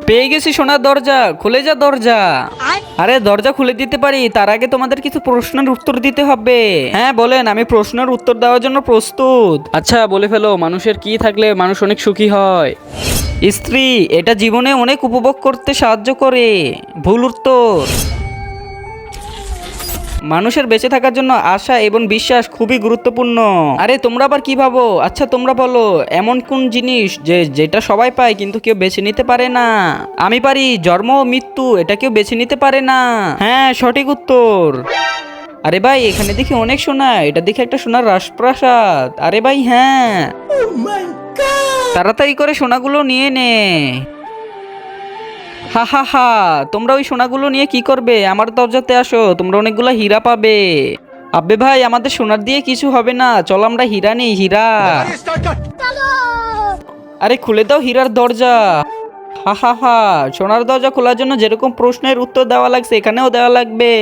পেয়ে গেছি সোনার দরজা, খুলে যা দরজা। আরে দরজা খুলে দিতে পারি, তার আগে তোমাদের কিছু প্রশ্নের উত্তর দিতে হবে। হ্যাঁ বলেন, আমি প্রশ্নের উত্তর দেওয়ার জন্য প্রস্তুত। আচ্ছা বলে ফেলো, মানুষের কি থাকলে মানুষ অনেক সুখী হয়? স্ত্রী, এটা জীবনে অনেক উপভোগ করতে সাহায্য করে। ভুল উত্তর। মানুষের বেঁচে থাকার জন্য আশা এবং বিশ্বাস খুবই গুরুত্বপূর্ণ। আরে তোমরা আবার কি ভাবো? আচ্ছা তোমরা বলো, এমন কোন জিনিস যেটা সবাই পায় কিন্তু কেউ বেছে নিতে পারে না? আমি পারি, জন্ম ও মৃত্যু, এটা কেউ বেছে নিতে পারে না। হ্যাঁ সঠিক উত্তর। আরে ভাই এখানে দেখি অনেক সোনা, এটা দেখে একটা সোনার রাজপ্রাসাদ। আরে ভাই হ্যাঁ, তাড়াতাড়ি করে সোনাগুলো নিয়ে নে। হা হা হা, তোমরা ওই সোনাগুলো নিয়ে কি করবে? আমার দরজাতে আসো, তোমরা অনেকগুলো হীরা পাবে। আব্বে ভাই, আমাদের সোনার দিয়ে কিছু হবে না, চলো আমরা হীরা নেই, হীরা। আরে খুলে দাও হীরার দরজা। হা হা হা, সোনার দরজা খোলার জন্য যেরকম প্রশ্নের উত্তর দেওয়া লাগছে এখানেও দেওয়া লাগবে।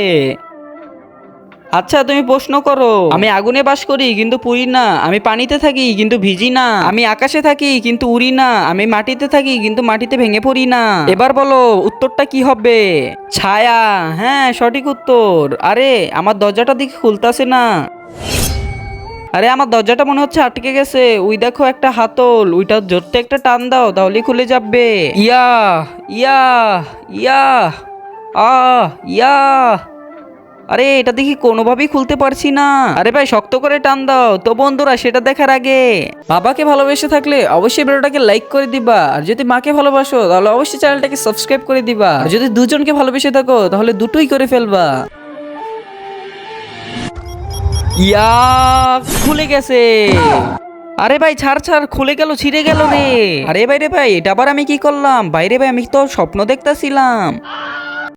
আচ্ছা তুমি প্রশ্ন করো। আমি আগুনে বাস করি কিন্তু পুড়ি না, আমি পানিতে থাকি কিন্তু ভিজি না, আমি আকাশে থাকি কিন্তু উড়ি না, আমি মাটিতে থাকি কিন্তু মাটিতে ভেঙে পড়ি না। এবার বলো উত্তরটা কি হবে? ছায়া। হ্যাঁ সঠিক উত্তর। আরে আমার দরজাটা দিকে খুলতাছে না। আরে আমার দরজাটা মনে হচ্ছে আটকে গেছে। ওই দেখো একটা হাতল, ওইটা জোরতে একটা টান দাও তাহলেই খুলে যাবে। ইয়া ইয়া ইয়া ইয়া। আরে এটা দেখি কোনোভাবেই খুলতে পারছি না। আরে ভাই শক্ত করে টান দাও তো। বন্ধুরা সেটা দেখার আগে বাবাকে ভালোবেসে থাকলে অবশ্যই ভিডিওটাকে লাইক করে দিবা, আর যদি মাকে ভালোবাসো তাহলে অবশ্যই চ্যানেলটাকে সাবস্ক্রাইব করে দিবা, আর যদি দুজনকে ভালোবেসে থাকো তাহলে দুটোই করে ফেলবা। ইয়া, খুলে গেছে। আরে ভাই ছাড় ছাড়, খুলে গেল, ছিঁড়ে গেল রে। আরে ভাই রে ভাই, এটা আবার আমি কি করলাম? বাইরে ভাই আমি তো স্বপ্ন দেখতাছিলাম।